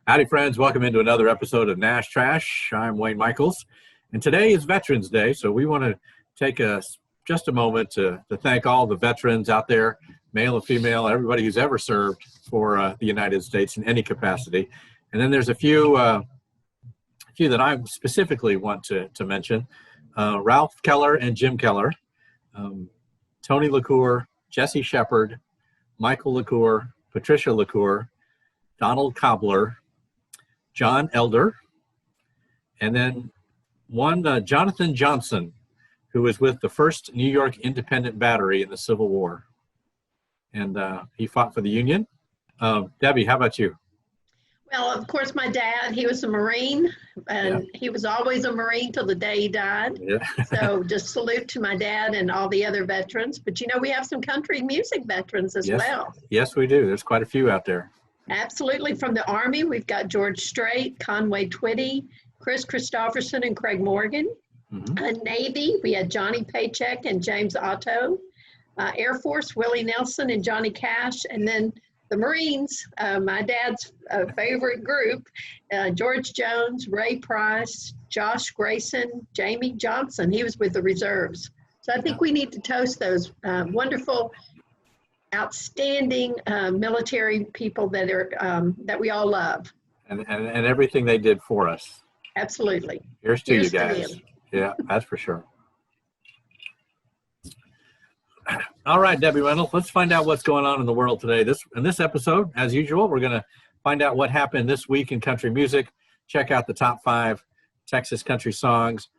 Howdy, friends. Welcome into another episode of Nash Trash. I'm Wayne Michaels, and today is Veterans Day, so we want to take just a moment to thank all the veterans out there, male and female, everybody who's ever served for the United States in any capacity. And then there's a few that I specifically want to mention. Ralph Keller and Jim Keller, Tony LaCour, Jesse Shepard, Michael LaCour, Patricia LaCour, Donald Cobbler, John Elder, and then one Jonathan Johnson, who was with the 1st New York Independent Battery in the Civil War. And he fought for the Union. Debbie, how about you? Well, of course, my dad, he was a Marine, and he was always a Marine till the day he died. Yeah. So just salute to my dad and all the other veterans. But, you know, we have some country music veterans as well. Yes, we do. There's quite a few out there. Absolutely. From the Army, we've got George Strait, Conway Twitty, Chris Christopherson, and Craig Morgan. Navy, we had Johnny Paycheck and James Otto. Air Force, Willie Nelson and Johnny Cash. And then the Marines, my dad's favorite group, George Jones, Ray Price, Josh Grayson, Jamie Johnson. He was with the reserves. So I think we need to toast those wonderful, outstanding military people that are that we all love. And everything they did for us. Absolutely. Here's to you guys. Yeah, that's for sure. All right, Debbie Reynolds, let's find out what's going on in the world today. In this episode, as usual, we're going to find out what happened this week in country music, check out the top 5 Texas country songs,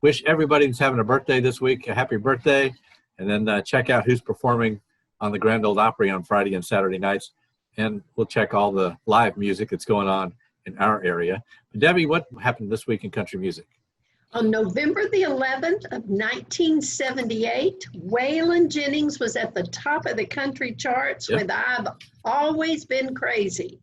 wish everybody who's having a birthday this week a happy birthday, and then check out who's performing on the Grand Ole Opry on Friday and Saturday nights, and we'll check all the live music that's going on in our area. But Debbie, what happened this week in country music? On November the 11th of 1978, Waylon Jennings was at the top of the country charts with I've Always Been Crazy.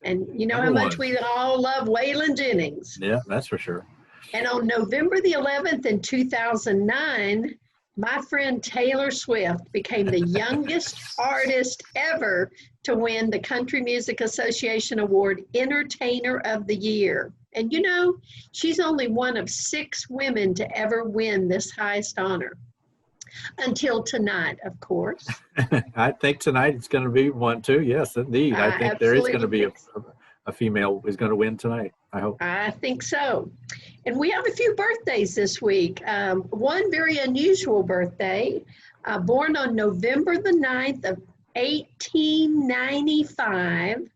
And you know how much we all love Waylon Jennings. Yeah, that's for sure. And on November the 11th in 2009, my friend Taylor Swift became the youngest artist ever to win the Country Music Association Award Entertainer of the Year. And you know, she's only one of 6 women to ever win this highest honor. Until tonight, of course. I think tonight it's going to be one too. Yes, indeed. I think there is going to be a female who's going to win tonight, I hope. I think so. And we have a few birthdays this week. One very unusual birthday, born on November the 9th of 1895,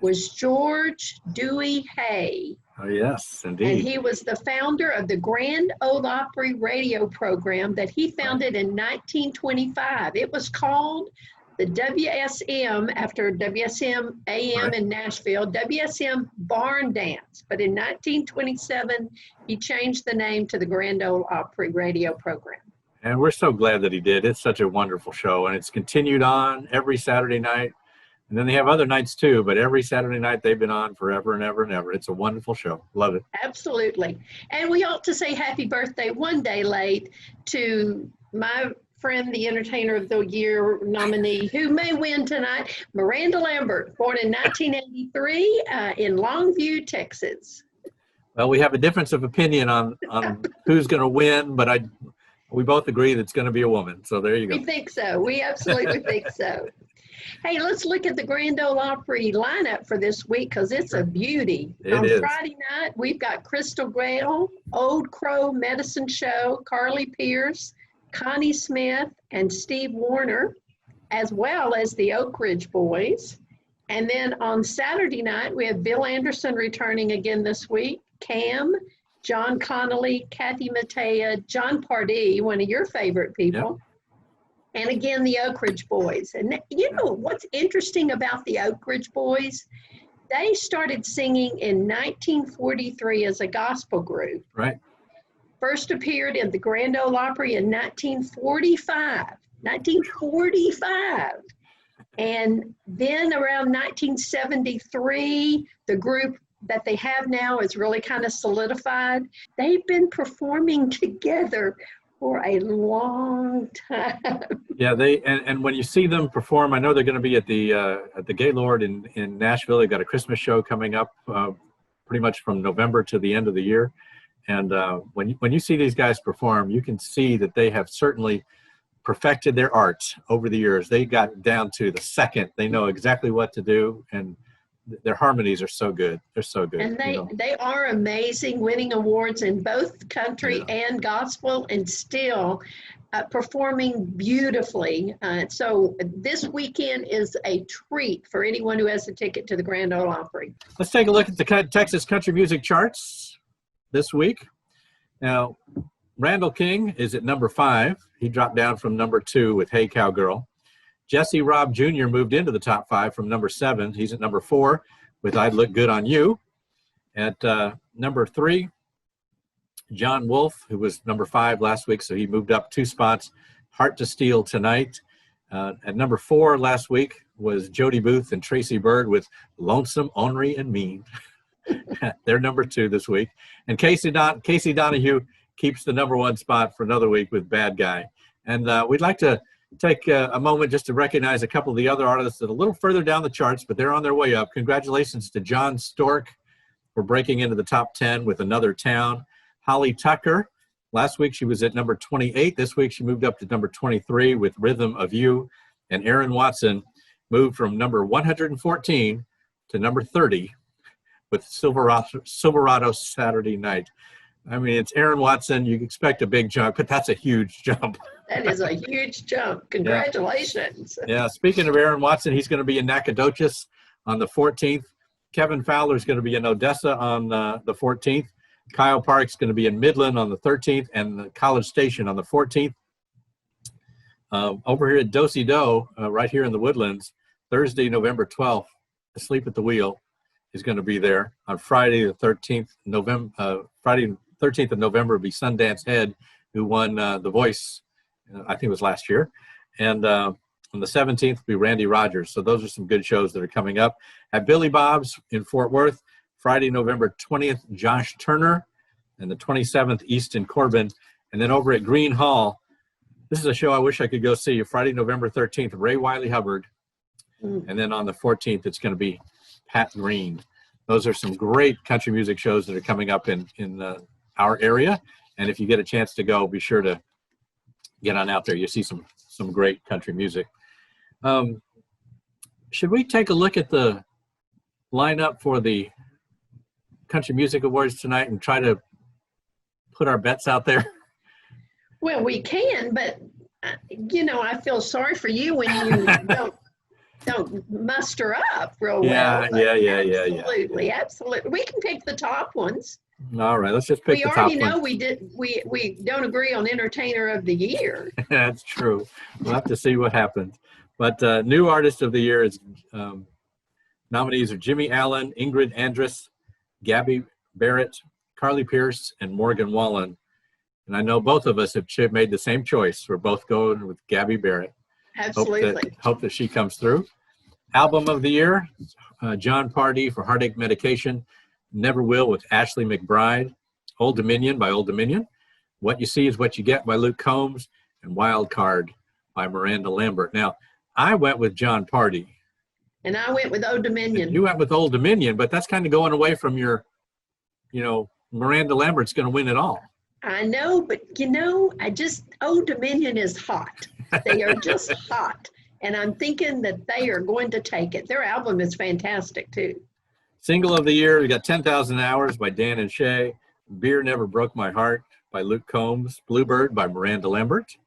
was George Dewey Hay. Oh, yes, indeed. And he was the founder of the Grand Ole Opry radio program that he founded in 1925. It was called the WSM, after WSM AM in Nashville, WSM Barn Dance. But in 1927, he changed the name to the Grand Ole Opry radio program. And we're so glad that he did. It's such a wonderful show, and it's continued on every Saturday night. And then they have other nights too, but every Saturday night they've been on forever and ever and ever. It's a wonderful show. Love it. Absolutely. And we ought to say happy birthday one day late to my friend, the Entertainer of the Year nominee, who may win tonight, Miranda Lambert, born in 1983 in Longview, Texas. Well, we have a difference of opinion on who's going to win, but we both agree that it's going to be a woman. So there you go. We think so. We absolutely think so. Hey, let's look at the Grand Ole Opry lineup for this week because it's a beauty. On Friday night, we've got Crystal Gayle, Old Crow Medicine Show, Carly Pierce, Connie Smith, and Steve Warner, as well as the Oak Ridge Boys. And then on Saturday night, we have Bill Anderson returning again this week, Cam, John Connolly, Kathy Mattea, John Pardee, one of your favorite people. Yep. And again, the Oak Ridge Boys. And you know what's interesting about the Oak Ridge Boys? They started singing in 1943 as a gospel group. Right. First appeared in the Grand Ole Opry in 1945. 1945. And then around 1973, the group that they have now is really kind of solidified. They've been performing together for a long time. Yeah, and when you see them perform, I know they're going to be at the Gaylord in Nashville. They've got a Christmas show coming up, pretty much from November to the end of the year. And when you see these guys perform, you can see that they have certainly perfected their art over the years. They got down to the second. They know exactly what to do, and their harmonies are so good. They're so good. And they are amazing, winning awards in both country and gospel, and still performing beautifully. So this weekend is a treat for anyone who has a ticket to the Grand Ole Opry. Let's take a look at the Texas country music charts this week. Now, Randall King is at number 5. He dropped down from number 2 with Hey Cowgirl. Jesse Robb Jr. moved into the top 5 from number 7. He's at number 4 with I'd Look Good on You. At number 3, John Wolfe, who was number 5 last week, so he moved up 2 spots. Heart to Steal Tonight. At number 4 last week was Jody Booth and Tracy Byrd with Lonesome, Ornery, and Mean. They're number 2 this week. And Casey Donahue keeps the number 1 spot for another week with Bad Guy. And we'd like to take a moment just to recognize a couple of the other artists that are a little further down the charts, but they're on their way up. Congratulations to John Stork for breaking into the top 10 with Another Town. Holly Tucker, last week she was at number 28. This week she moved up to number 23 with Rhythm of You. And Aaron Watson moved from number 114 to number 30 with Silverado Saturday Night. I mean, it's Aaron Watson. You expect a big jump, but that's a huge jump. That is a huge jump. Congratulations. Yeah, speaking of Aaron Watson, he's going to be in Nacogdoches on the 14th. Kevin Fowler is going to be in Odessa on the 14th. Kyle Park's going to be in Midland on the 13th and College Station on the 14th. Over here at Do-Si-Do, right here in the Woodlands, Thursday, November 12th, Asleep at the Wheel is going to be there. On Friday, the 13th Friday, 13th of November will be Sundance Head, who won The Voice, I think it was last year. And on the 17th will be Randy Rogers. So those are some good shows that are coming up. At Billy Bob's in Fort Worth, Friday, November 20th, Josh Turner, and the 27th, Easton Corbin. And then over at Green Hall, this is a show I wish I could go see. Friday, November 13th, Ray Wiley Hubbard. And then on the 14th, it's going to be Pat Green. Those are some great country music shows that are coming up in our area. And if you get a chance to go, be sure to get on out there. You see some great country music. Should we take a look at the lineup for the Country Music Awards tonight and try to put our bets out there? Well, we can, but I feel sorry for you when you don't muster up real well. Yeah. Absolutely. We can pick the top ones. All right, let's just pick the top ones. We already know we don't agree on Entertainer of the Year. That's true. We'll have to see what happens. But new artist of the year is nominees are Jimmy Allen, Ingrid Andress, Gabby Barrett, Carly Pierce, and Morgan Wallen. And I know both of us have made the same choice. We're both going with Gabby Barrett. Absolutely. Hope that she comes through. Album of the year, John Pardee for Heartache Medication, Never Will with Ashley McBride, Old Dominion by Old Dominion, What You See Is What You Get by Luke Combs, and Wild Card by Miranda Lambert. Now, I went with John Pardee. And I went with Old Dominion. You went with Old Dominion, but that's kind of going away from your, Miranda Lambert's going to win it all. I know, but Old Dominion is hot. They are just hot. And I'm thinking that they are going to take it. Their album is fantastic, too. Single of the year, we got 10,000 Hours by Dan and Shay, Beer Never Broke My Heart by Luke Combs, Bluebird by Miranda Lambert,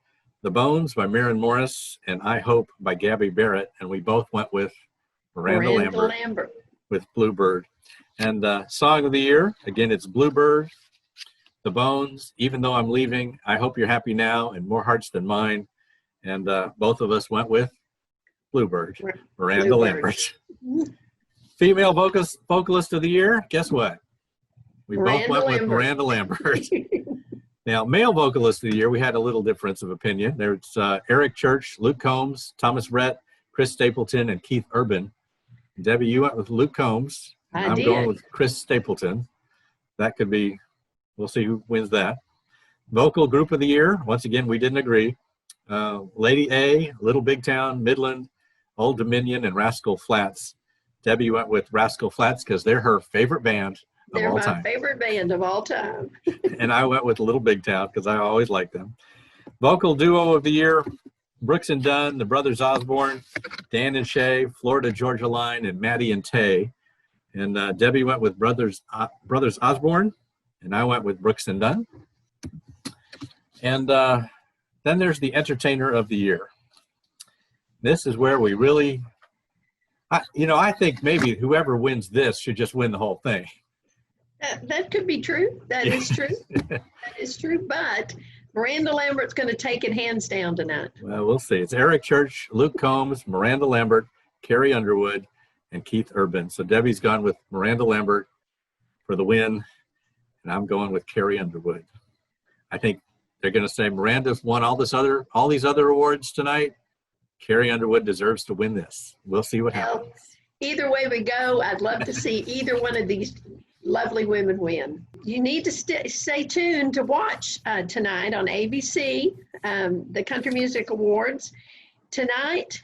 The Bones by Maren Morris, and I Hope by Gabby Barrett. And we both went with Miranda Lambert with Bluebird. And song of the year, again, it's Bluebird, The Bones, Even Though I'm Leaving, I Hope You're Happy Now, and More Hearts Than Mine. And both of us went with Bluebird, Miranda Lambert. Female vocalist of the year, guess what? We both went with Miranda Lambert. Now, male vocalist of the year, we had a little difference of opinion. There's Eric Church, Luke Combs, Thomas Rhett, Chris Stapleton, and Keith Urban. Debbie, you went with Luke Combs. I'm going with Chris Stapleton. That could be, we'll see who wins that. Vocal Group of the Year, once again, we didn't agree. Lady A, Little Big Town, Midland, Old Dominion, and Rascal Flatts. Debbie went with Rascal Flatts because they're her favorite band of all time. They're my favorite band of all time. And I went with Little Big Town because I always liked them. Vocal Duo of the Year, Brooks and Dunn, the Brothers Osborne, Dan and Shay, Florida Georgia Line, and Maddie and Tay. And Debbie went with Brothers Osborne, and I went with Brooks and Dunn. And then there's the Entertainer of the Year. This is where we really, I think maybe whoever wins this should just win the whole thing. That could be true. That is true. That is true. But Miranda Lambert's going to take it hands down tonight. Well, we'll see. It's Eric Church, Luke Combs, Miranda Lambert, Carrie Underwood, and Keith Urban. So Debbie's gone with Miranda Lambert for the win, and I'm going with Carrie Underwood. I think they're going to say Miranda's won all these other awards tonight. Carrie Underwood deserves to win this. We'll see what happens. Either way we go, I'd love to see either one of these lovely women win. You need to stay tuned to watch tonight on ABC, the Country Music Awards. Tonight,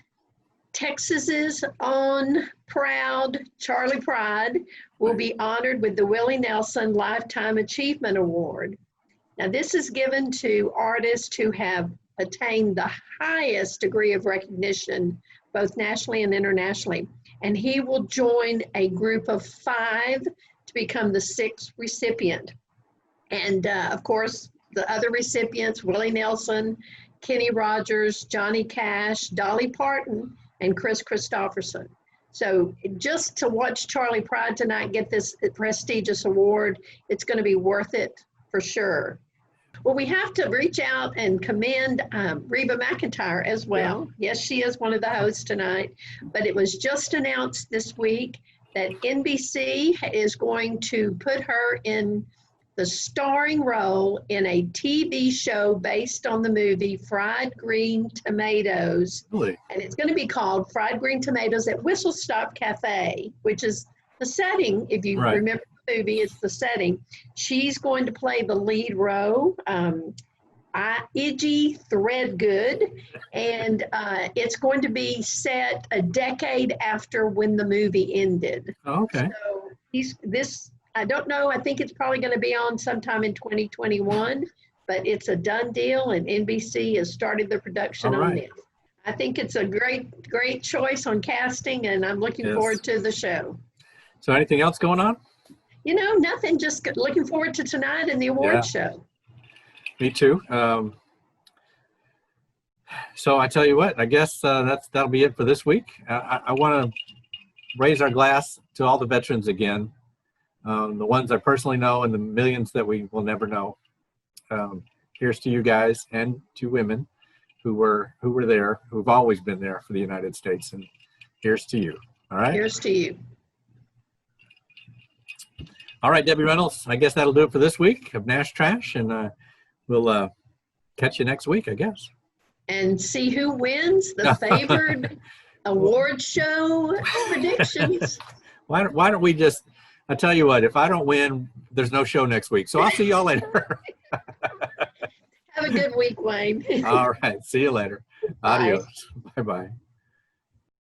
Texas's own proud Charlie Pride will be honored with the Willie Nelson Lifetime Achievement Award. Now, this is given to artists who have attained the highest degree of recognition, both nationally and internationally. And he will join a group of 5 to become the 6th recipient. And of course, the other recipients, Willie Nelson, Kenny Rogers, Johnny Cash, Dolly Parton, and Chris Christopherson. So just to watch Charlie Pride tonight get this prestigious award, it's going to be worth it for sure. Well, we have to reach out and commend Reba McEntire as well. Yes, she is one of the hosts tonight, but it was just announced this week that NBC is going to put her in the starring role in a TV show based on the movie Fried Green Tomatoes. Really? And it's going to be called Fried Green Tomatoes at Whistle Stop Cafe, which is the setting, if you remember the movie, it's the setting. She's going to play the lead role, Iggy Threadgood, and it's going to be set a decade after when the movie ended. Oh, okay. So I don't know, I think it's probably going to be on sometime in 2021, but it's a done deal, and NBC has started the production on this. I think it's a great choice on casting, and I'm looking forward to the show. So anything else going on? Nothing, just looking forward to tonight and the award show. Me too. So I tell you what, I guess that'll be it for this week. I want to raise our glass to all the veterans again, the ones I personally know and the millions that we will never know. Here's to you guys and to women who were there, who've always been there for the United States. And here's to you. All right. Here's to you. All right, Debbie Reynolds, I guess that'll do it for this week of Nash Trash, and we'll catch you next week, I guess. And see who wins the favored award show predictions. Why don't we just, I tell you what, if I don't win, there's no show next week. So I'll see y'all later. Have a good week, Wayne. All right, see you later. Adios. Bye-bye.